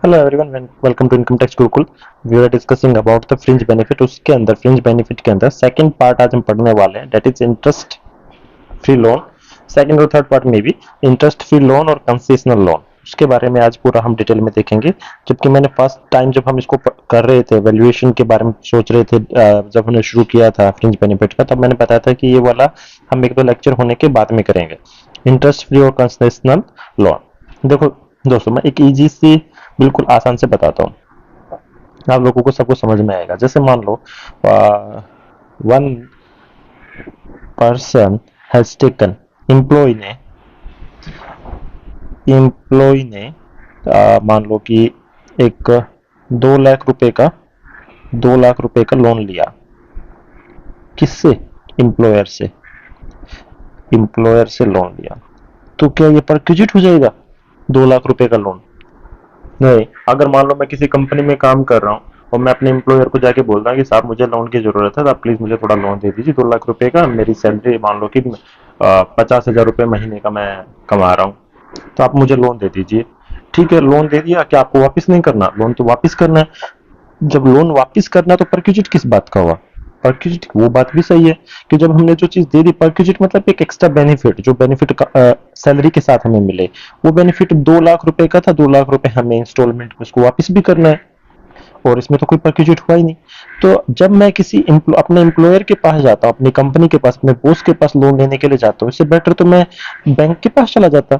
Hello everyone, welcome to income tax Gurukul. We are discussing about the fringe benefit. उसके अंदर fringe benefit के अंदर second part आज हम पढ़ने वाले हैं, that is interest free loan. Second और थर्ड पार्ट में भी इंटरेस्ट फ्री लोन और कंसेशनल लोन, उसके बारे में आज पूरा हम डिटेल में देखेंगे। जबकि मैंने फर्स्ट टाइम जब हम इसको कर रहे थे, वैल्यूएशन के बारे में सोच रहे थे, जब हमने शुरू किया था फ्रिंज बेनिफिट का, तब मैंने बताया था कि ये वाला हम एक दो लेक्चर होने के बाद में करेंगे, इंटरेस्ट फ्री और कंसेशनल लोन। देखो दोस्तों, मैं एक इजी सी बिल्कुल आसान से बताता हूँ, आप लोगों को सबको समझ में आएगा। जैसे मान लो one person has taken, employ ने मान लो कि एक 2 लाख रुपए का लोन लिया। किससे? एम्प्लॉयर से लोन लिया। तो क्या ये परक्विजिट हो जाएगा 2 लाख रुपए का लोन? नहीं। अगर मान लो मैं किसी कंपनी में काम कर रहा हूँ और मैं अपने एम्प्लॉयर को जाके बोलता हूँ कि साहब मुझे लोन की जरूरत है, तो आप प्लीज मुझे थोड़ा लोन दे दीजिए 2 लाख रुपए का, मेरी सैलरी मान लो कि 50,000 रुपए महीने का मैं कमा रहा हूँ, तो आप मुझे लोन दे दीजिए। ठीक है, लोन दे दिया, क्या आपको वापस नहीं करना? लोन तो वापस करना है। जब लोन वापस करना तो परक्विजिट किस बात का हुआ? परक्विजिट वो बात भी सही है कि जब हमने जो चीज दे दी, परक्विजिट मतलब एक एक्स्ट्रा बेनिफिट, जो बेनिफिट सैलरी के साथ हमें मिले, वो बेनिफिट 2 लाख रुपए का था। 2 लाख रुपए हमें इंस्टॉलमेंट में उसको वापस भी करना है, और इसमें तो कोई परक्विजिट हुआ ही नहीं। तो जब मैं किसी अपने एम्प्लॉयर के पास जाता हूँ, अपनी कंपनी के पास, अपने बॉस के पास लोन लेने के लिए जाता हूँ, इससे बेटर तो मैं बैंक के पास चला जाता।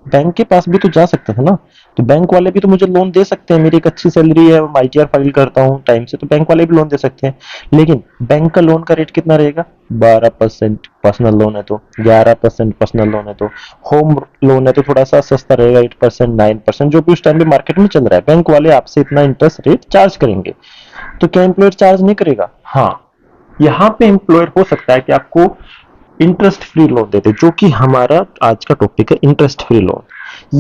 बैंक के पास भी तो जा सकता था ना, तो बैंक वाले भी तो मुझे लोन दे सकते हैं। मेरी एक अच्छी सैलरी है, मैं आईटीआर फाइल करता हूँ टाइम से, तो बैंक वाले भी लोन दे सकते हैं। लेकिन बैंक का लोन का रेट कितना रहेगा? 12% पर्सनल लोन है तो, 11% पर्सनल लोन है तो, होम लोन है तो थोड़ा सा सस्ता रहेगा, 8% 9%, जो भी उस टाइम पे मार्केट में चल रहा है। बैंक वाले आपसे इतना इंटरेस्ट रेट चार्ज करेंगे, तो क्या एम्प्लॉयर चार्ज नहीं करेगा? हाँ, यहाँ पे एम्प्लॉयर हो सकता है कि आपको इंटरेस्ट फ्री लोन देते, जो कि हमारा आज का टॉपिक है, इंटरेस्ट फ्री लोन।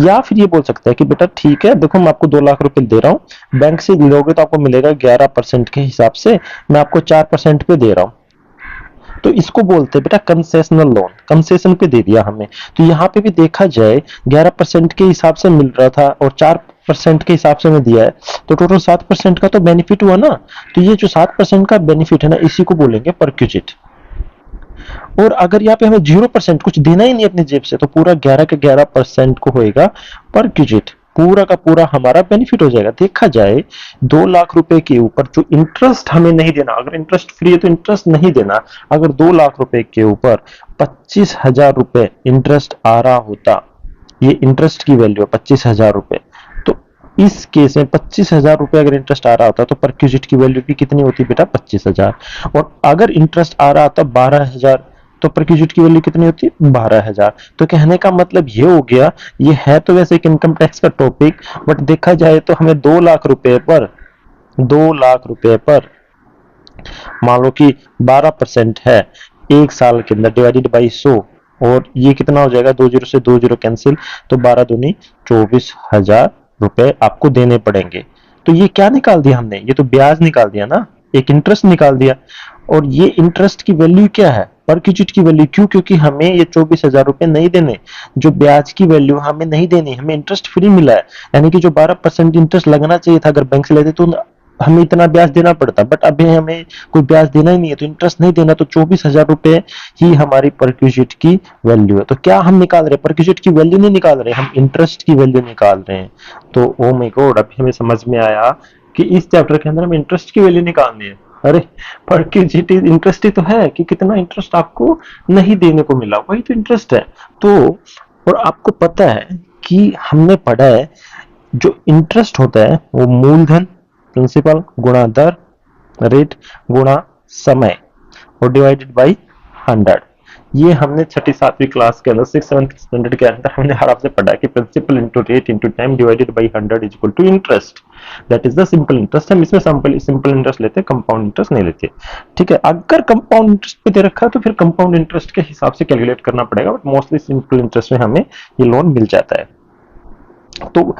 या फिर ये बोल सकता है कि बेटा ठीक है, देखो मैं आपको 2 लाख रुपए दे रहा हूँ, बैंक से लोगे तो आपको मिलेगा 11% के हिसाब से, मैं आपको 4% पे दे रहा हूँ। तो इसको बोलते हैं बेटा कंसेशनल लोन, कंसेशन पे दे दिया हमें। तो यहाँ पे भी देखा जाए 11% के हिसाब से मिल रहा था और 4% के हिसाब से मैं दिया है, तो टोटल 7% का तो बेनिफिट हुआ ना। तो ये जो 7% का बेनिफिट है ना, इसी को बोलेंगे परक्विजिट। और अगर यहाँ पे हमें 0% कुछ देना ही नहीं अपनी जेब से, तो पूरा 11 के 11% को होएगा परक्विजिट, पूरा का पूरा हमारा बेनिफिट हो जाएगा। देखा जाए 2 लाख रुपए के ऊपर जो इंटरेस्ट हमें नहीं देना, अगर इंटरेस्ट फ्री है तो इंटरेस्ट नहीं देना, अगर 2 लाख रुपए के ऊपर 25,000 रुपए इंटरेस्ट आ रहा होता, ये इंटरेस्ट की वैल्यू है 25,000 रुपए, तो इस केस में 25,000 रुपए अगर इंटरेस्ट आ रहा होता तो परक्विजिट की वैल्यू भी कितनी होती बेटा? 25,000। और अगर इंटरेस्ट आ रहा था 12,000, तो परक्विजिट की वैल्यू कितनी होती? 12,000। तो कहने का मतलब ये हो गया, ये है तो वैसे एक इनकम टैक्स का टॉपिक, बट देखा जाए तो हमें 2 लाख रुपए पर मान लो कि 12% है एक साल के अंदर, डिवाइडेड बाई 100, और ये कितना हो जाएगा? 20 से 20 कैंसिल, तो 12 दूनी 24,000 रुपए आपको देने पड़ेंगे। तो ये क्या निकाल दिया हमने? ये तो ब्याज निकाल दिया ना, एक इंटरेस्ट निकाल दिया। और ये इंटरेस्ट की वैल्यू क्या है? परक्विजिट की वैल्यू। क्यों? क्योंकि हमें ये 24,000 रुपए नहीं देने, जो ब्याज की वैल्यू हमें नहीं देनी, हमें इंटरेस्ट फ्री मिला है। यानी कि जो 12% इंटरेस्ट लगना चाहिए था अगर बैंक से लेते, तो हमें इतना ब्याज देना पड़ता, बट अभी हमें कोई ब्याज देना ही नहीं है, तो इंटरेस्ट नहीं देना, तो 24,000 रुपए ही हमारी परक्विजिट की वैल्यू है। तो क्या हम निकाल रहे हैं? परक्विजिट की वैल्यू नहीं निकाल रहे, हम इंटरेस्ट की वैल्यू निकाल रहे हैं। तो ओ माय गॉड, अभी हमें समझ में आया कि इस चैप्टर के अंदर हमें इंटरेस्ट की वैल्यू निकालनी है। अरे, परक्विजिट इंटरेस्ट ही तो है कि कितना इंटरेस्ट आपको नहीं देने को मिला, वही तो इंटरेस्ट है। तो और आपको पता है कि हमने पढ़ा है, जो इंटरेस्ट होता है वो मूलधन, प्रिंसिपल गुणा दर, रेट गुणा समय, और डिवाइडेड बाई 100। ये हमने छठी सातवीं क्लास के अंदर, 6th 7th स्टैंडर्ड के अंदर हमने आराम से पढ़ा है कि principal into rate into time divided by 100 is equal to interest. That is the simple interest. हम इसमें सिंपल इंटरेस्ट लेते हैं, कंपाउंड इंटरेस्ट नहीं लेते। ठीक है, अगर कंपाउंड इंटरेस्ट पे दे रखा है तो फिर कंपाउंड इंटरेस्ट के हिसाब से कैलकुलेट करना पड़ेगा, बट मोस्टली सिंपल इंटरेस्ट में हमें ये लोन मिल जाता है। तो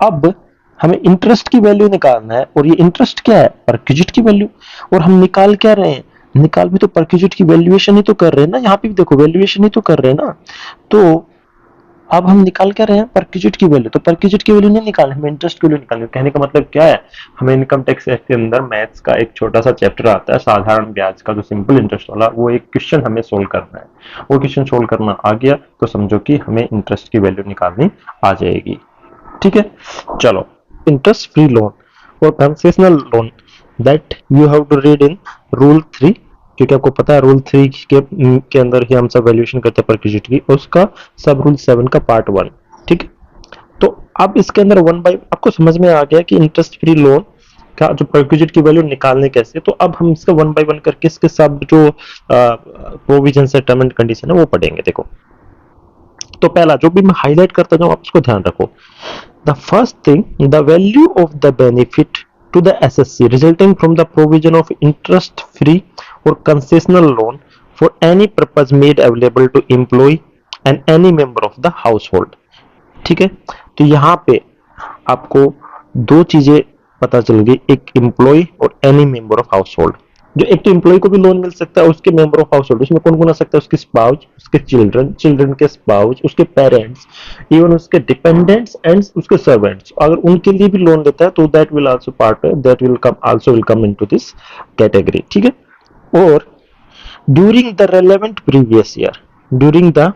अब हमें इंटरेस्ट की वैल्यू निकालना है, और ये इंटरेस्ट क्या है? परक्विजिट की वैल्यू। और हम निकाल क्या रहे हैं? निकाल भी तो परक्विजिट की वैल्यूएशन ही तो कर रहे हैं ना, यहाँ पे भी देखो वैल्यूएशन ही तो कर रहे हैं ना। तो अब हम निकाल क्या रहे हैं, परक्विजिट की वैल्यू। तो परक्विजिट की वैल्यू नहीं निकालनी, हमें इंटरेस्ट की वैल्यू निकालनी। कहने का मतलब क्या है, हमें इनकम टैक्स एक्ट के अंदर मैथ्स का एक छोटा सा चैप्टर आता है साधारण ब्याज का, जो सिंपल इंटरेस्ट वाला, वो एक क्वेश्चन हमें सोल्व करना है। वो क्वेश्चन सोल्व करना आ गया तो समझो कि हमें इंटरेस्ट की वैल्यू निकालनी आ जाएगी। ठीक है, चलो। इंटरेस्ट फ्री लोन और concessional loan that you have to read in rule 3, क्योंकि आपको पता है रूल 3 के अंदर ही हम सब वैल्यूएशन करते हैं परक्विजिट की, उसका सब रूल 7 का पार्ट 1। ठीक है, तो अब इसके अंदर वन बाय आपको समझ में आ गया कि इंटरेस्ट फ्री लोन का जो परक्विजिट की वैल्यू निकालने कैसे। तो अब हम इसका वन बाय वन करके इसके सब जो प्रोविजन है, टर्म एंड कंडीशन है, वो पढ़ेंगे। देखो, तो पहला जो भी मैं हाईलाइट करता जाऊं, आप उसको ध्यान रखो। The first thing, the value of the benefit to the SSC resulting from the provision of interest free और concessional loan for any purpose made available to employ and any member of the household. ठीक है, तो यहाँ पे आपको दो चीजें पता चल गई, एक एम्प्लॉय और any member of house hold. जो एक तो एम्प्लॉय को भी लोन मिल सकता है, उसके मेंबर ऑफ हाउस होल्ड, उसमें कौन कौन आ सकता है, उसके स्पाउस, उसके चिल्ड्रन, चिल्ड्रन के स्पाउस, उसके पेरेंट्स, इवन उसके डिपेंडेंट्स एंड उसके सर्वेंट्स। अगर उनके लिए भी लोन लेता है तो that will also part, that will come also will come into this category. ठीक है, और during the relevant previous year, during the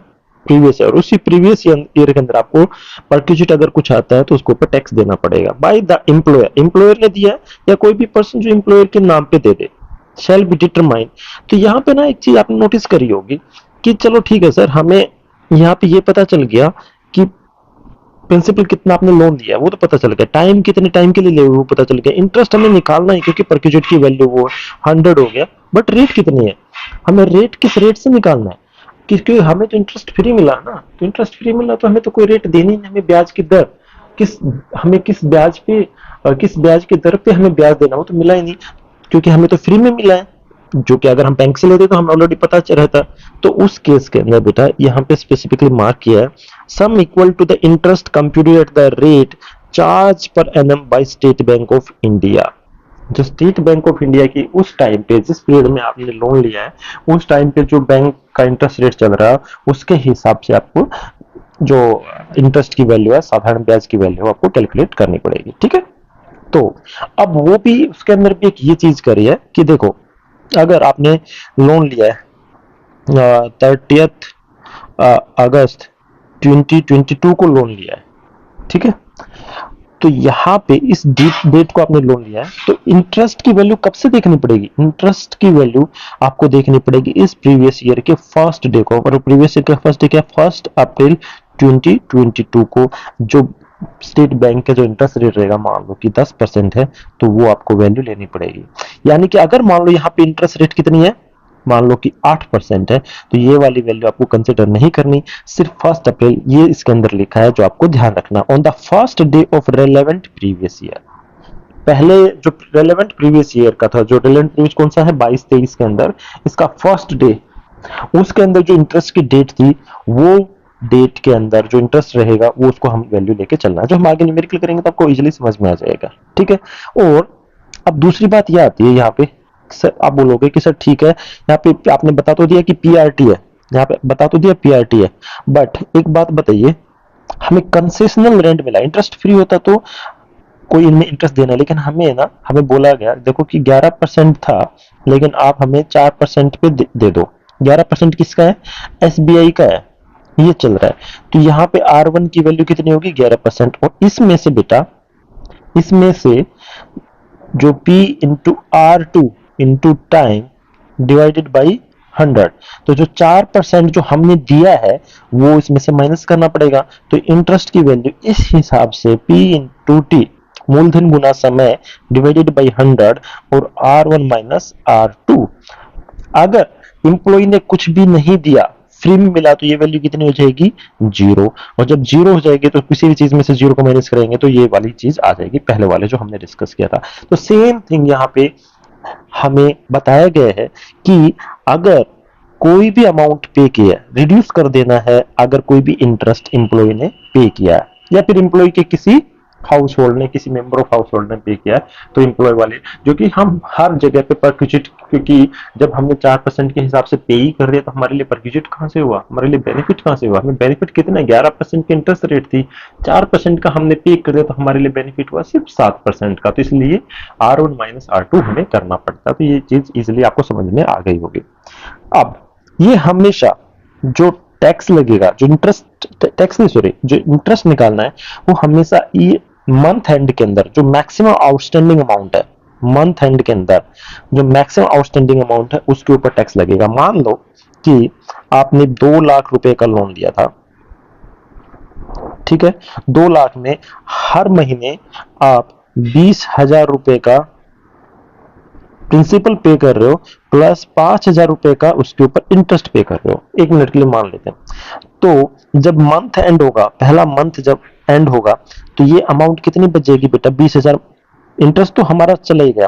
previous year, उसी प्रीवियस ईयर के अंदर आपको परक्विजिट अगर कुछ आता है तो उसके ऊपर टैक्स देना पड़ेगा। बाय द एम्प्लॉयर, एम्प्लॉयर ने दिया है या कोई भी पर्सन जो एम्प्लॉयर के नाम पे दे दे, शैल बी डिटरमाइन। तो यहाँ पे ना एक चीज आपने नोटिस करी होगी कि चलो ठीक है सर, हमें यहाँ पे ये पता चल गया कि प्रिंसिपल कितना आपने लोन लिया है वो तो पता चल गया, टाइम कितने टाइम के लिए ले वो पता चल गया, इंटरेस्ट हमें निकालना है क्योंकि परक्विजिट की वैल्यू वो 100 हो गया, बट रेट कितनी है, हमें रेट किस रेट से निकालना है, क्योंकि हमें तो इंटरेस्ट फ्री मिला ना, तो इंटरेस्ट फ्री मिला तो हमें तो कोई रेट देनी नहीं, हमें ब्याज की दर किस, हमें किस ब्याज पे, किस ब्याज की दर पे हमें ब्याज देना, वो तो मिला ही नहीं, क्योंकि हमें तो फ्री में मिला है, जो कि अगर हम बैंक से लेते तो हमें ऑलरेडी पता चल रहता। तो उस केस के अंदर बेटा यहाँ पे स्पेसिफिकली मार्क किया है, sum equal to the interest computed at the rate charge per annum by State Bank of India. जो स्टेट बैंक ऑफ इंडिया की उस टाइम पे, जिस पीरियड में आपने लोन लिया है, उस टाइम पे जो बैंक का इंटरेस्ट रेट चल रहा है उसके हिसाब से आपको जो इंटरेस्ट की वैल्यू है, साधारण ब्याज की वैल्यू आपको कैलकुलेट करनी पड़ेगी। ठीक है, तो अब वो भी उसके अंदर भी एक ये चीज करी है कि देखो, अगर आपने लोन लिया है 30 अगस्त 2022 को लोन लिया है, ठीक है, तो यहाँ पे इस डेट को आपने लोन लिया है, तो इंटरेस्ट की वैल्यू कब से देखनी पड़ेगी, इंटरेस्ट की वैल्यू आपको देखनी पड़ेगी इस प्रीवियस ईयर के फर्स्ट डे को। और प्रीवियस ईयर का फर्स्ट डे क्या, 1 अप्रैल 2022 को। जो स्टेट बैंक का जो इंटरेस्ट रेट रहेगा, मान लो कि 10% है, तो वो आपको वैल्यू लेनी पड़ेगी। यानी कि अगर मान लो यहाँ पे इंटरेस्ट रेट कितनी है, मान लो कि 8% है, तो ये वाली वैल्यू आपको कंसिडर नहीं करनी, सिर्फ 1 अप्रैल ये इसके अंदर लिखा है जो आपको ध्यान रखना, on the first day of relevant previous year. पहले जो रेलेवेंट प्रीवियस ईयर का था, जो रेलेवेंट प्रीवियस कौन सा है 22-23 के अंदर, इसका फर्स्ट डे, उसके अंदर जो इंटरेस्ट की डेट थी, वो डेट के अंदर जो इंटरेस्ट रहेगा वो उसको हम वैल्यू लेके चलना है। जो हम आगे न्यूमेरिकल करेंगे तो आपको इजीली समझ में आ जाएगा। ठीक है, और अब दूसरी बात ये आती है यहाँ पे, सर आप बोलोगे कि सर ठीक है, यहाँ पे आपने बता तो दिया कि पीआरटी है, यहाँ पे बता तो दिया पीआरटी है, बट एक बात बताइए, हमें कंसेशनल रेंट मिला, इंटरेस्ट फ्री होता तो कोई इनमें इंटरेस्ट देना, लेकिन हमें ना, हमें बोला गया देखो कि 11% था, लेकिन आप हमें 4% पे दे दो। 11% किसका है, एसबीआई का है, ये चल रहा है। तो यहाँ पे R1 की वैल्यू कितनी होगी, 11%, और इसमें से बेटा, इसमें से जो P into R2 into time divided by 100, तो जो 4% जो हमने दिया है वो इसमें से माइनस करना पड़ेगा। तो इंटरेस्ट की वैल्यू इस हिसाब से P इंटू टी, मूलधन गुना समय डिवाइडेड बाई 100, और R1 माइनस R2। अगर इंप्लॉय ने कुछ भी नहीं दिया, फ्री में मिला, तो ये वैल्यू कितनी हो जाएगी, 0। और जब 0 हो जाएगी तो किसी भी चीज में से 0 को माइनस करेंगे तो ये वाली चीज आ जाएगी, पहले वाले जो हमने डिस्कस किया था। तो सेम थिंग यहाँ पे हमें बताया गया है कि अगर कोई भी अमाउंट पे किया, रिड्यूस कर देना है अगर कोई भी इंटरेस्ट इंप्लॉय ने पे किया, या फिर इंप्लॉय के किसी हाउस होल्ड ने, किसी मेंबर ऑफ हाउस होल्ड ने पे किया है, तो एम्प्लॉय वाले, जो कि हम हर जगह पे परक्यूजिट, क्योंकि जब हमने 4% के हिसाब से पे ही कर दिया तो हमारे लिए परक्यूजिट कहाँ से हुआ, हमारे लिए बेनिफिट कहाँ से हुआ? हमें बेनिफिट कितना, 11% की इंटरेस्ट रेट थी, 4% का हमने पे कर दिया तो हमारे लिए बेनिफिट हुआ सिर्फ 7% का। तो इसलिए R1 माइनस R2 हमें करना पड़ता है। तो ये चीज इजिली आपको समझ में आ गई होगी। अब ये हमेशा जो टैक्स लगेगा, जो इंटरेस्ट, टैक्स नहीं सॉरी, जो इंटरेस्ट निकालना है, वो हमेशा ये मंथ एंड के अंदर जो मैक्सिमम आउटस्टैंडिंग अमाउंट है, मंथ एंड के अंदर जो मैक्सिमम आउटस्टैंडिंग अमाउंट है उसके ऊपर टैक्स लगेगा। मान लो कि आपने 2 लाख रुपए का लोन दिया था, ठीक है, 2 लाख में हर महीने आप 20,000 रुपए का प्रिंसिपल पे कर रहे हो, प्लस 5,000 रुपए का उसके ऊपर इंटरेस्ट पे कर रहे हो। 1 मिनट के लिए मान लेते हैं। तो जब मंथ एंड होगा, पहला मंथ जब एंड होगा, तो ये अमाउंट कितनी बचेगी बेटा? 20,000। इंटरेस्ट तो हमारा चला ही गया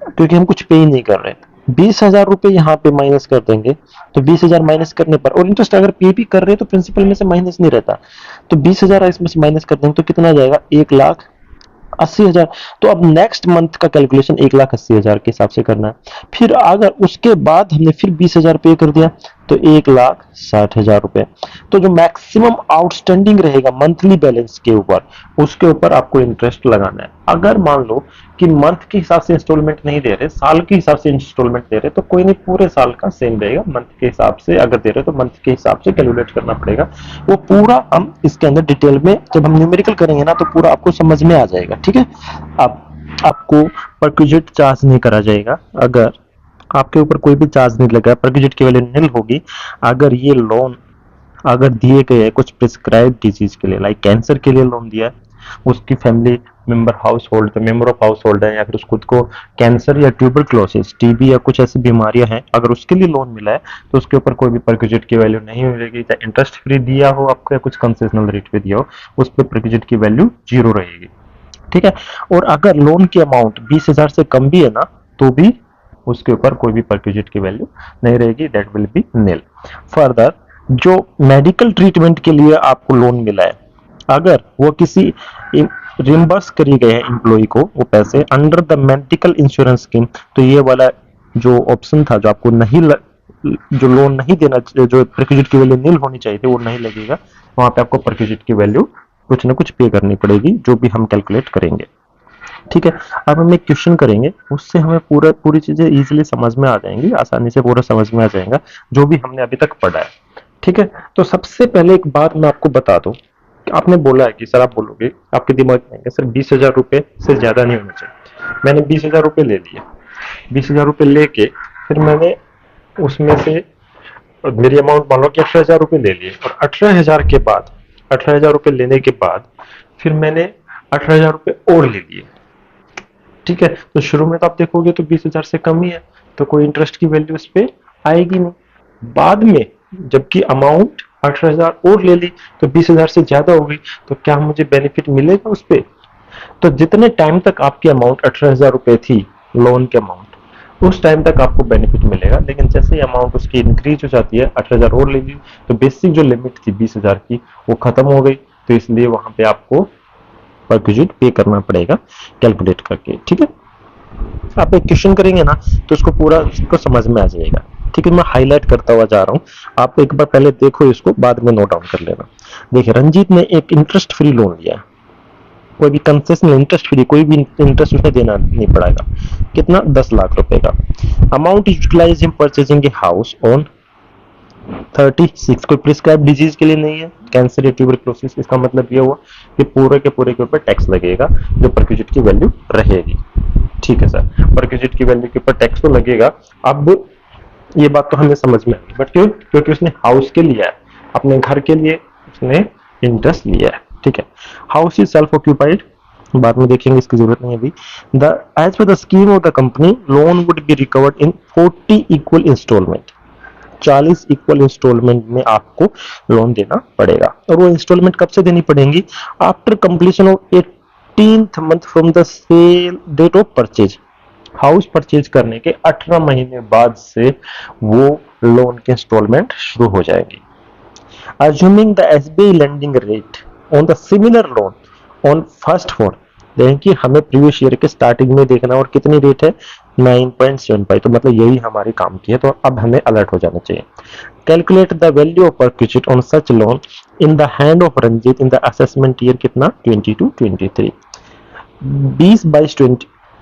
क्योंकि हम कुछ पे ही नहीं कर रहे। 20,000 रुपए यहाँ पे माइनस कर देंगे, तो 20,000 माइनस करने पर, और इंटरेस्ट अगर पे भी कर रहे हैं तो प्रिंसिपल में से माइनस नहीं रहता, तो 20,000 इसमें से माइनस कर देंगे तो कितना आ जाएगा? 1,80,000। तो अब नेक्स्ट मंथ का कैलकुलेशन 1,80,000 के हिसाब से करना है। फिर अगर उसके बाद हमने फिर 20,000 पे कर दिया तो 1,60,000 रुपए। तो जो मैक्सिमम आउटस्टैंडिंग रहेगा मंथली बैलेंस के ऊपर, उसके ऊपर आपको इंटरेस्ट लगाना है। अगर मान लो कि मंथ के हिसाब से इंस्टॉलमेंट नहीं दे रहे, साल के हिसाब से इंस्टॉलमेंट दे रहे, तो कोई नहीं, पूरे साल का सेम रहेगा। मंथ के हिसाब से अगर दे रहे तो मंथ के हिसाब से कैलकुलेट करना पड़ेगा। वो पूरा हम इसके अंदर डिटेल में जब हम न्यूमेरिकल करेंगे ना, तो पूरा आपको समझ में आ जाएगा, ठीक है। अब आपको परक्विजिट चार्ज नहीं करा जाएगा, अगर आपके ऊपर कोई भी चार्ज नहीं लगा, परक्विजिट की वैल्यू निल होगी। अगर ये लोन अगर दिए गए हैं कुछ प्रिस्क्राइब डिजीज के लिए, लाइक कैंसर के लिए लोन दिया है, उसकी family member house hold member of house hold है, या फिर उस खुद को कैंसर या ट्यूबरक्लोसिस, टीबी या कुछ ऐसी बीमारियां हैं, अगर उसके लिए लोन मिला है तो उसके ऊपर कोई भी परक्विजिट की वैल्यू नहीं मिलेगी। चाहे इंटरेस्ट फ्री दिया हो आपको या कुछ कंसेशनल रेट पे दिया हो, उस पर परक्विजिट की वैल्यू 0 रहेगी, ठीक है। और अगर लोन की अमाउंट 20,000 से कम भी है ना, तो भी उसके ऊपर कोई भी परक्विजिट की वैल्यू नहीं रहेगी, that will be nil. Further, जो मेडिकल ट्रीटमेंट के लिए आपको लोन मिला है, अगर वो किसी रिम्बर्स करी गए हैं एम्प्लॉय को वो पैसे under the medical insurance scheme, तो ये वाला जो ऑप्शन था, जो आपको नहीं जो लोन नहीं देना, जो परक्विजिट की वैल्यू निल होनी चाहिए थी, वो नहीं लगेगा। वहां पे आपको परक्विजिट की वैल्यू कुछ ना कुछ पे करनी पड़ेगी, जो भी हम कैलकुलेट करेंगे, ठीक है। अब हम एक क्वेश्चन करेंगे, उससे हमें पूरी चीजें इजीली समझ में आ जाएंगी, आसानी से पूरा समझ में आ जाएगा जो भी हमने अभी तक पढ़ा है, ठीक है। तो सबसे पहले एक बात मैं आपको बता दूं कि आपने बोला है कि सर, आप बोलोगे, आपके दिमाग में आएंगे, सर 20,000 रुपए से ज्यादा नहीं होना चाहिए। मैंने 20,000 रुपए ले लिए, 20,000 रुपए लेके फिर मैंने उसमें से मेरी अमाउंट मान लो कि 18,000 रुपए ले लिए, और 18,000 रुपए लेने के बाद फिर मैंने 18,000 रुपए और ले लिए, ठीक है। तो शुरू में तो आप देखोगे तो 20,000 से कम ही है, तो कोई इंटरेस्ट की वैल्यू इस पे आएगी नहीं। बाद में जबकि अमाउंट 18,000 और ले ली तो 20,000 से ज्यादा हो गई, तो क्या मुझे बेनिफिट मिलेगा उस पे? तो जितने टाइम तक आपकी अमाउंट 18,000 रुपए थी, लोन की अमाउंट, उस टाइम तक आपको बेनिफिट मिलेगा। लेकिन जैसे ही अमाउंट उसकी इंक्रीज हो जाती है, 18,000 और ले ली, तो बेसिक जो लिमिट थी 20,000 की, वो खत्म हो गई। तो इसलिए वहां पे आपको परक्विजिट पे करना पड़ेगा कैलकुलेट करके, ठीक है। आप एक क्वेश्चन करेंगे ना, तो उसको पूरा उसको समझ में आ जाएगा, ठीक है। मैं हाईलाइट करता हुआ जा रहा हूँ, आप एक बार पहले देखो इसको, बाद में नोट डाउन कर लेना। देखिए, रंजीत ने एक इंटरेस्ट फ्री लोन लिया, कोई भी कंसेशनल इंटरेस्ट फ्री, कोई भी इंटरेस्ट उसने देना नहीं पड़ेगा। कितना? 10 लाख रुपए का। Amount utilise in purchasing a house on 36, कोई प्रिस्क्राइब डिजीज के लिए नहीं है, कैंसर या ट्यूबरक्लोसिस। इसका मतलब ये हुआ कि पूरे के ऊपर टैक्स लगेगा, जो परक्विजिट की वैल्यू रहेगी, ठीक है सर। परक्विजिट की वैल्यू के ऊपर टैक्स तो लगेगा। अब ये बात तो हमें समझ में आई, बट क्यों? क्योंकि उसने हाउस के लिया है, अपने घर के लिए उसने इंटरेस्ट लिया है, ठीक है। हाउस इज सेल्फ ऑक्यूपाइड, बाद में देखेंगे, इसकी जरूरत नहीं अभी। The as per the scheme of the company, loan would be recovered in 40 equal instalment. 40 equal instalment में आपको लोन देना पड़ेगा, और वो इंस्टॉलमेंट कब से देनी पड़ेंगी? After completion of 18th month from the sale date of purchase. House purchase करने के 18 महीने बाद से वो लोन के इंस्टॉलमेंट शुरू हो जाएंगी। Assuming the SBI lending rate on the similar loan on first phone, देखें कि हमें प्रीवियस ईयर के स्टार्टिंग में देखना और कितनी रेट है 9.75, तो मतलब यही हमारी काम की है, तो अब हमें अलर्ट हो जाना चाहिए। Calculate the value of perquisite on such loan in the hand of Ranjit in the assessment year कितना 22-23।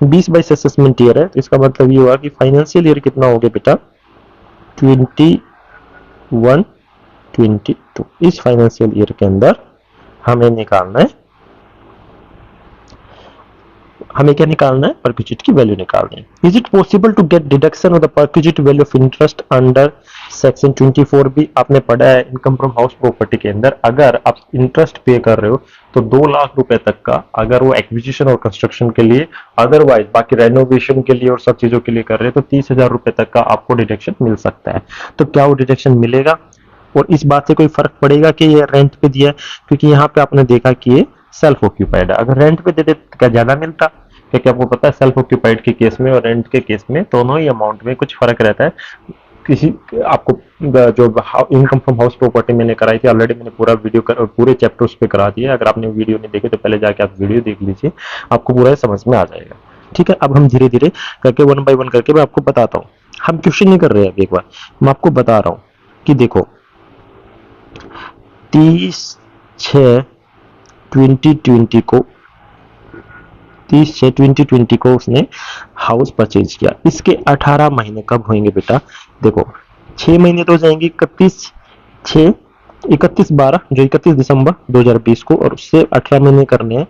20-22 असेसमेंट ईयर है, तो इसका मतलब ये हुआ कि फाइनेंशियल ईयर कितना हो गया बेटा 21-22। इस फाइनेंशियल ईयर के अंदर हमें निकालना है, हमें क्या निकालना है, परक्विजिट की वैल्यू निकालनी है। Is it possible to get deduction of the perquisite value of interest under section 24 भी आपने पढ़ा है इनकम फ्रॉम हाउस प्रॉपर्टी के अंदर। अगर आप इंटरेस्ट पे कर रहे हो तो 2 लाख रुपए तक का, अगर वो एक्विजिशन और कंस्ट्रक्शन के लिए, अदरवाइज बाकी रेनोवेशन के लिए और सब चीजों के लिए कर रहे हो तो 30,000 रुपए तक का आपको डिडक्शन मिल सकता है। तो क्या वो डिडक्शन मिलेगा और इस बात से कोई फर्क पड़ेगा कि ये रेंट पे दिया है? क्योंकि यहाँ पे आपने देखा कि ये सेल्फ ऑक्यूपाइड है, अगर रेंट पे दे देते तो क्या ज्यादा मिलता? क्योंकि आपको पता है सेल्फ ऑक्यूपाइड के केस में और रेंट के केस में दोनों ही अमाउंट में कुछ फर्क रहता है। किसी आपको जो इनकम फ्रॉम हाउस प्रॉपर्टी मैंने कराई थी ऑलरेडी, मैंने पूरा पूरे चैप्टर उस पर करा दिया। अगर आपने वीडियो नहीं देखे तो पहले जाके आप वीडियो देख लीजिए, आपको पूरा समझ में आ जाएगा। ठीक है, अब हम धीरे धीरे करके 1 बाय 1 करके मैं आपको बताता हूँ। हम क्वेश्चन नहीं कर रहे हैं अभी, एक बार मैं आपको बता रहा हूँ कि देखो 30/6/2020 को 30/6/2020 को उसने हाउस परचेज किया। इसके 18 महीने कब होंगे बेटा? देखो 6 महीने तो जाएंगे 31/6/31/12 जो 31 दिसंबर 2020 को, और उससे 18 महीने करने हैं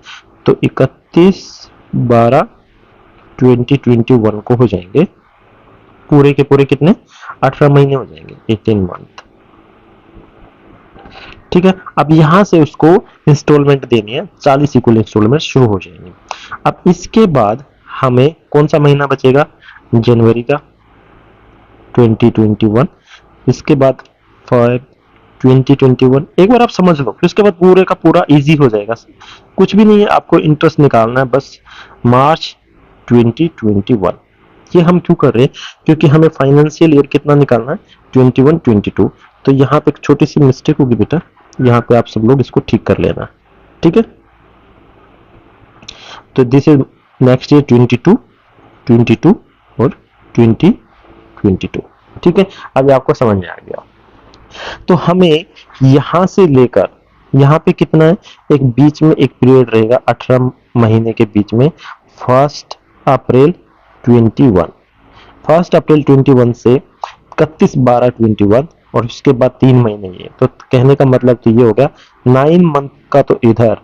तो 31/12/2021 को हो जाएंगे। पूरे के पूरे कितने 18 महीने हो जाएंगे, 18 मंथ। ठीक है, अब यहां से उसको इंस्टॉलमेंट देनी है, 40 इक्वल इंस्टॉलमेंट शुरू हो जाएंगे। अब इसके बाद हमें कौन सा महीना बचेगा? जनवरी का 2021। इसके बाद 2021 एक बार आप समझ लो, फिर उसके बाद पूरे का पूरा इजी हो जाएगा। कुछ भी नहीं है, आपको इंटरेस्ट निकालना है बस। मार्च 2021 ये हम क्यों कर रहे हैं? क्योंकि हमें फाइनेंशियल ईयर कितना निकालना है 21-22। तो यहाँ पे एक छोटी सी मिस्टेक होगी बेटा, यहाँ पे आप सब लोग इसको ठीक कर लेना। ठीक है, तो दिस इज नेक्स्ट ईयर 22 और 2022। ठीक है, अभी आपको समझ में आ गया। तो हमें यहां से लेकर यहाँ पे कितना है, एक बीच में एक पीरियड रहेगा 18 महीने के बीच में, 1 अप्रैल 21 से 31/12/21, और उसके बाद 3 महीने ये। तो कहने का मतलब तो ये हो गया 9 मंथ का तो इधर,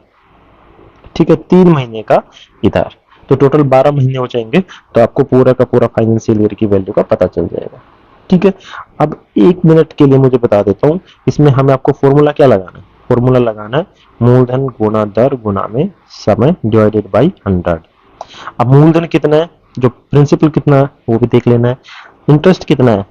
ठीक है, 3 महीने का इधर, तो टोटल 12 महीने हो जाएंगे। तो आपको पूरा का पूरा फाइनेंशियल ईयर की वैल्यू का पता चल जाएगा। ठीक है, अब 1 मिनट के लिए मुझे बता देता हूँ, इसमें हमें आपको फॉर्मूला क्या लगाना है? फॉर्मूला लगाना है मूलधन गुना दर गुना में समय डिवाइडेड बाई 100। अब मूलधन कितना है, जो प्रिंसिपल कितना है वो भी देख लेना है। इंटरेस्ट कितना है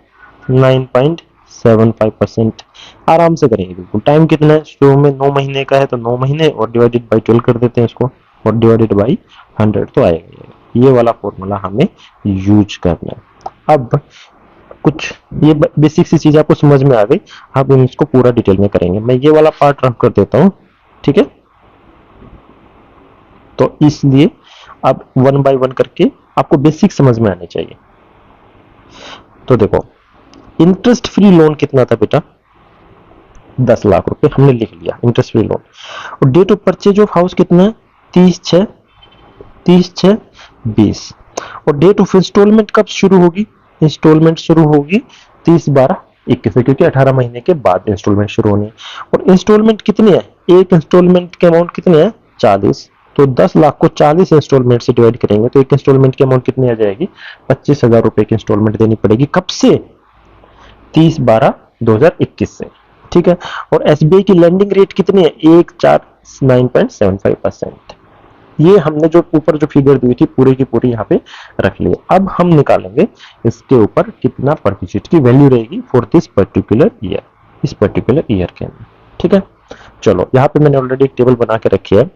9.75%। आराम से करेंगे बिल्कुल। टाइम कितना है, शुरू में 9 महीने का है तो 9 महीने और डिवाइडेड बाई 12 कर देते हैं इसको, और डिवाइडेड बाई 100 तो आएगा। ये वाला फॉर्मूला हमें यूज करना है। अब कुछ ये बेसिक सी चीज आपको समझ में आ गई, अब हम इसको पूरा डिटेल में करेंगे। मैं ये वाला पार्ट रफ कर देता हूं, ठीक है। तो इसलिए अब 1 बाय 1 करके आपको बेसिक समझ में आने चाहिए। तो देखो इंटरेस्ट फ्री लोन कितना था बेटा, 10 लाख रुपए हमने लिख लिया इंटरेस्ट फ्री लोन। और date of purchase of house कितना है 30/6/20। और डेट ऑफ इंस्टॉलमेंट कब शुरू होगी, इंस्टॉलमेंट शुरू होगी 30/12/21 से, क्योंकि 18 महीने के बाद इंस्टॉलमेंट शुरू होनी है। और इंस्टॉलमेंट कितने हैं, एक इंस्टॉलमेंट के अमाउंट कितने हैं 40। तो 10 लाख को 40 इंस्टॉलमेंट से डिवाइड करेंगे तो एक इंस्टॉलमेंट की अमाउंट कितनी आ जाएगी, 25,000 रुपए की इंस्टॉलमेंट देनी पड़ेगी। कब से, 30/12/2021 से। ठीक है, और एसबीआई की लैंडिंग रेट कितनी है 9.75%। ये हमने जो ऊपर जो फिगर दी थी पूरी की पूरी यहाँ पे रख ली। अब हम निकालेंगे इसके ऊपर कितना परसेंटेज की वैल्यू रहेगी फॉर दिस पर्टिकुलर ईयर, इस पर्टिकुलर ईयर के अंदर। ठीक है, चलो यहाँ पे मैंने ऑलरेडी एक टेबल बना के रखी है।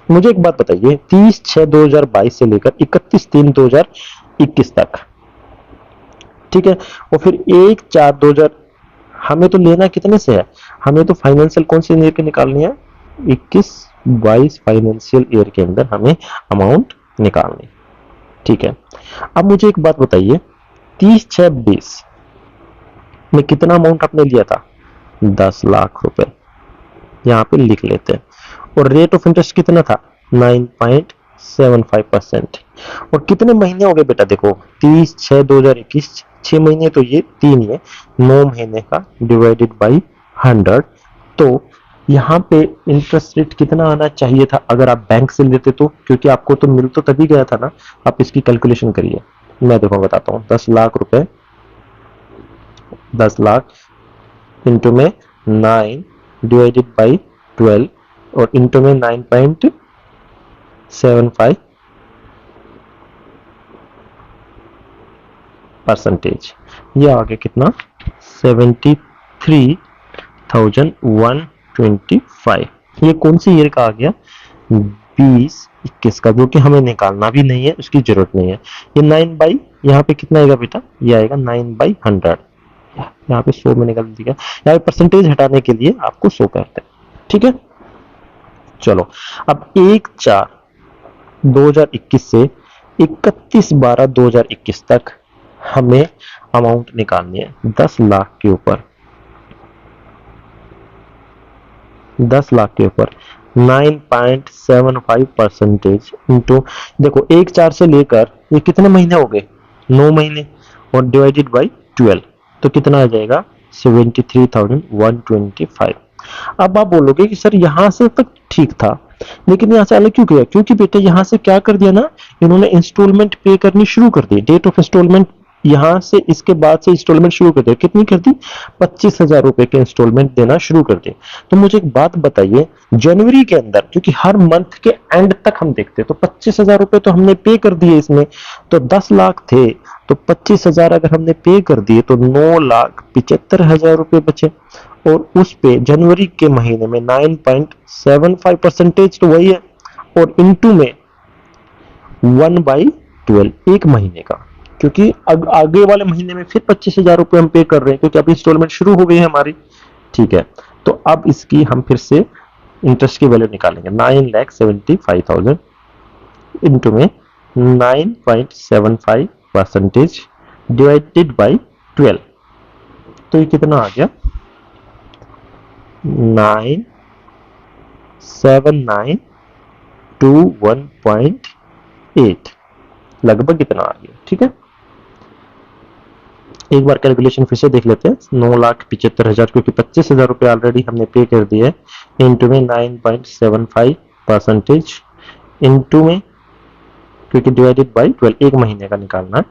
मुझे एक बात बताइए, 30/6/2022 से लेकर 31/3/2021 तक, ठीक है, और फिर 1/4/2000 हमें तो लेना कितने से है, हमें तो फाइनेंशियल कौन से ईयर के निकालनी है 21 22 फाइनेंशियल ईयर के अंदर हमें अमाउंट निकालनी। ठीक है, अब मुझे एक बात बताइए, 30/6/20 में कितना अमाउंट आपने लिया था? 10 लाख रुपए, यहाँ पे लिख लेते हैं। और रेट ऑफ इंटरेस्ट कितना था? 9.75%। और कितने महीने हो गए बेटा? देखो 30/6/2021, 6 महीने तो ये 3 है, 9 महीने का डिवाइडेड बाई 100। तो यहाँ पे इंटरेस्ट रेट कितना आना चाहिए था अगर आप बैंक से लेते तो? क्योंकि आपको तो मिल तो तभी गया था ना। आप इसकी कैलकुलेशन करिए, मैं देखो बताता हूँ। 10 लाख रुपए, 10 लाख इंटू में 9 डिवाइडेड बाई 12 और इंटू में 9.75 परसेंटेज, ये आ गया कितना? 73,125। ये कौन सी ईयर का आ गया? 2021 का, जो कि हमें निकालना भी नहीं है, उसकी जरूरत नहीं है। ये 9 बाई, यहाँ पे कितना आएगा बेटा? ये आएगा 9/100। यहाँ पे 100 में निकल दिया, यहाँ पे परसेंटेज हटाने के लिए आपको 100 करते हैं। ठीक है, चलो अब 1/4/2021 से 31/12/2021 तक हमें अमाउंट निकालनी है 10 लाख के ऊपर। 10 लाख के ऊपर 9.75 परसेंटेज इंटू, देखो 1/4 से लेकर ये कितने महीने हो गए? 9 महीने, और डिवाइडेड बाई 12, तो कितना आ जाएगा? 73,125। अब आप बोलोगे कि सर यहाँ से तक ठीक था, लेकिन यहाँ से अलग क्यों किया? क्योंकि बेटे यहाँ से क्या कर दिया ना, इन्होंने इंस्टॉलमेंट पे करनी शुरू कर दी। डेट ऑफ इंस्टॉलमेंट यहाँ से, इसके बाद से इंस्टॉलमेंट शुरू कर दिया। कितनी कर दी? 25,000 रुपए के इंस्टॉलमेंट देना शुरू कर दिए। तो मुझे एक बात बताइए, जनवरी के अंदर, क्योंकि हर मंथ के एंड तक हम देखते हैं, तो 25,000 रुपए तो हमने पे कर दिए इसमें। तो 10 लाख थे, तो 25,000 अगर हमने पे कर दिए तो 9,75,000 रुपए बचे। और उस पे जनवरी के महीने में 9.75 परसेंटेज तो वही है, और इंटू में 1/12, एक महीने का। क्योंकि आगे वाले महीने में फिर 25,000 रुपए हम पे कर रहे हैं, क्योंकि अभी इंस्टॉलमेंट शुरू हो गई है हमारी। ठीक है, तो अब इसकी हम फिर से इंटरेस्ट की वैल्यू निकालेंगे। 9,75,000 इंटू में 9.75 परसेंटेज डिवाइडेड बाई 12, तो ये कितना आ गया? 9,792.1.8, लगभग इतना आ गया। ठीक है, एक बार कैलकुलेशन फिर से देख लेते हैं। 9,75,000, क्योंकि 25,000 रुपये ऑलरेडी हमने पे कर दिए, इंटू में 9.75 परसेंटेज, इंटू में, क्योंकि डिवाइडेड बाई 12 एक महीने का निकालना है,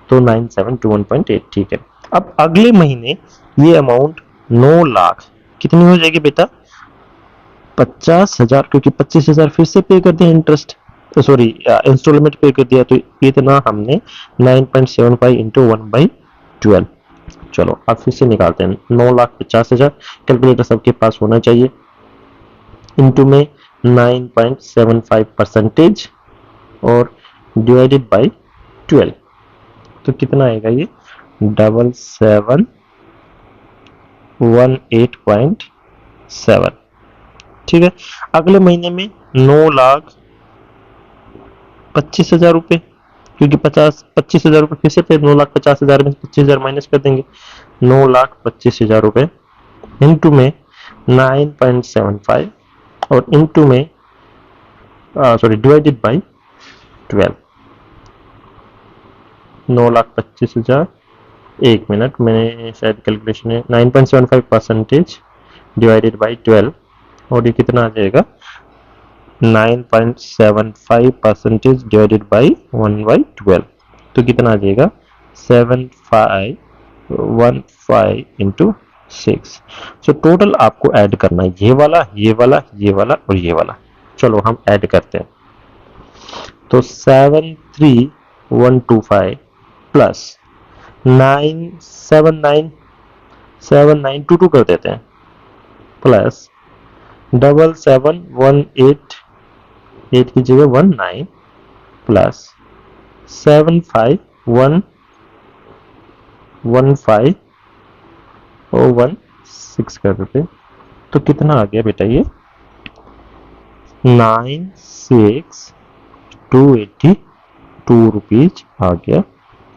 तो 9,721.8। ठीक है, अब अगले महीने ये अमाउंट 9 लाख कितनी हो जाएगी बेटा? 50,000, क्योंकि 25,000 फिर से पे कर दिया इंटरेस्ट, तो सॉरी इंस्टॉलमेंट पे कर दिया, तो इतना हमने 9.75 इंटू 1/12। चलो अब फिर से निकालते हैं। 9,50,000, कैलकुलेटर सबके पास होना चाहिए, इंटू में 9.75 परसेंटेज और डिवाइडेड बाई 12, तो कितना आएगा? ये 7,718.7। ठीक है, अगले महीने में 9,25,000 रुपए, क्योंकि 25,000 रुपए फिर से पे, 9,50,000 में 25,000 माइनस कर देंगे, 9,25,000 रुपए इंटू में 9.75 और इंटू में सॉरी डिवाइडेड बाई 12। 9,25,000, एक मिनट, मैंने शायद कैलकुलेशन है, 9.75 परसेंटेज डिवाइडेड बाई 12, और ये कितना आ जाएगा? 9.75 परसेंटेज डिवाइडेड बाई 1/12, तो कितना आ जाएगा? 7,515 इंटू 6। सो टोटल आपको ऐड करना है ये वाला, ये वाला, ये वाला और ये वाला। चलो हम ऐड करते हैं। तो 73125 प्लस 979 कर देते हैं, प्लस 7,718, 8 की जगह 19, प्लस 7,515 और 16 कर देते, तो कितना आ गया बेटा? ये 96,282 आ गया।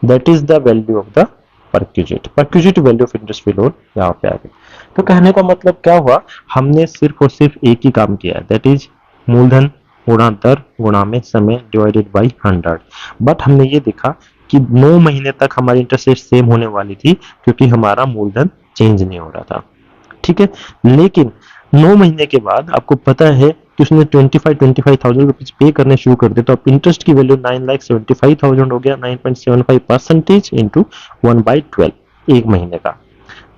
That is the value of the perquisite value of interest free loan यहाँ पे आ गया। तो कहने का मतलब क्या हुआ, हमने सिर्फ और सिर्फ एक ही काम किया है, दैट इज मूलधन गुणा दर गुणा में समय डिवाइडेड बाई 100। बट हमने ये देखा कि 9 महीने तक हमारी इंटरेस्ट रेट सेम होने वाली थी क्योंकि हमारा मूलधन चेंज नहीं हो रहा था, ठीक है। लेकिन 9 महीने के बाद आपको पता है कि उसने 25,000 रुपीज पे करने शुरू कर दिए, तो अब इंटरेस्ट की वैल्यू 9,75,000 हो गया। 9.75% इंटू 1/12 एक महीने का,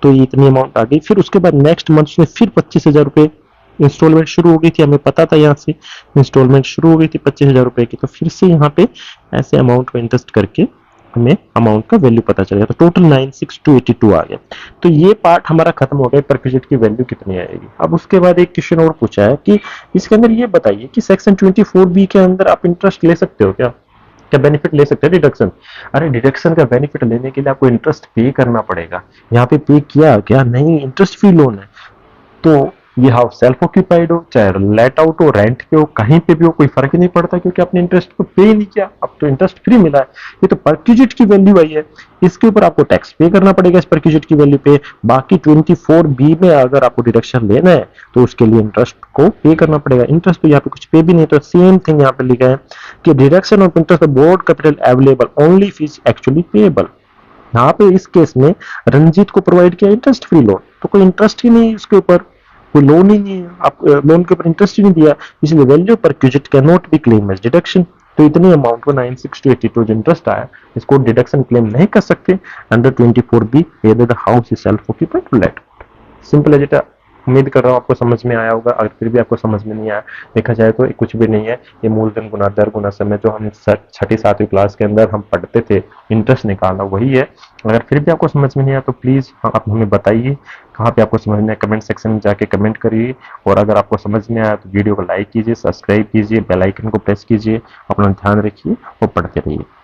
तो ये इतनी अमाउंट आ गई। फिर उसके बाद नेक्स्ट मंथ उसने फिर 25,000 रुपए इंस्टॉलमेंट शुरू हो गई थी, हमें पता था यहाँ से इंस्टॉलमेंट शुरू हो गई थी 25,000 रुपए की। तो फिर से यहाँ पे ऐसे अमाउंट को इंटरेस्ट करके हमें अमाउंट का वैल्यू पता चल गया, तो टोटल 96,282 आ गया। तो ये पार्ट हमारा खत्म हो गया, परक्विजिट की वैल्यू कितनी आएगी। अब उसके बाद एक क्वेश्चन और पूछा है कि इसके अंदर ये बताइए कि सेक्शन 24B के अंदर आप इंटरेस्ट ले सकते हो क्या, क्या बेनिफिट ले सकते हैं डिडक्शन। अरे डिडक्शन का बेनिफिट लेने के लिए आपको इंटरेस्ट पे करना पड़ेगा। यहाँ पे पे किया क्या, नहीं, इंटरेस्ट फ्री लोन है। तो ये हाउस सेल्फ ऑक्यूपाइड हो चाहे लेट आउट हो, रेंट पे हो, कहीं पे भी हो, कोई फर्क ही नहीं पड़ता क्योंकि आपने इंटरेस्ट को पे ही नहीं किया, अब तो इंटरेस्ट फ्री मिला है। ये तो परक्यूजिट की वैल्यू आई है, इसके ऊपर आपको टैक्स पे करना पड़ेगा इस परक्यूजिट की वैल्यू पे। बाकी 24B में अगर आपको डिडक्शन लेना है तो उसके लिए इंटरेस्ट को पे करना पड़ेगा। इंटरेस्ट तो यहाँ पे कुछ पे भी नहीं, तो सेम थिंग यहाँ पे लिखा है कि deduction of interest board capital available only fees actually payable. यहाँ पे इस केस में रंजीत को प्रोवाइड किया इंटरेस्ट फ्री लोन, तो कोई इंटरेस्ट ही नहीं उसके ऊपर, कोई लोन ही नहीं है, आप लोन के ऊपर इंटरेस्ट ही नहीं दिया, इसलिए value perquisite can not be claim as deduction. तो इतनी अमाउंट को 96,282 जो इंटरेस्ट आया इसको डिडक्शन क्लेम नहीं कर सकते under 24B whether the house is self occupied let. Simple है बेटा, उम्मीद कर रहा हूँ आपको समझ में आया होगा। अगर फिर भी आपको समझ में नहीं आया, देखा जाए तो कुछ भी नहीं है, ये मूलधन गुना दर गुना समय जो हम छठी सातवीं क्लास के अंदर हम पढ़ते थे, इंटरेस्ट निकालना वही है। अगर फिर भी आपको समझ में नहीं आया तो प्लीज आप हमें बताइए कहाँ पे आपको समझ में आया, कमेंट सेक्शन में जाके कमेंट करिए। और अगर आपको समझ में आया तो वीडियो को लाइक कीजिए, सब्सक्राइब कीजिए, बेल आइकन को प्रेस कीजिए। अपना ध्यान रखिए और पढ़ते रहिए।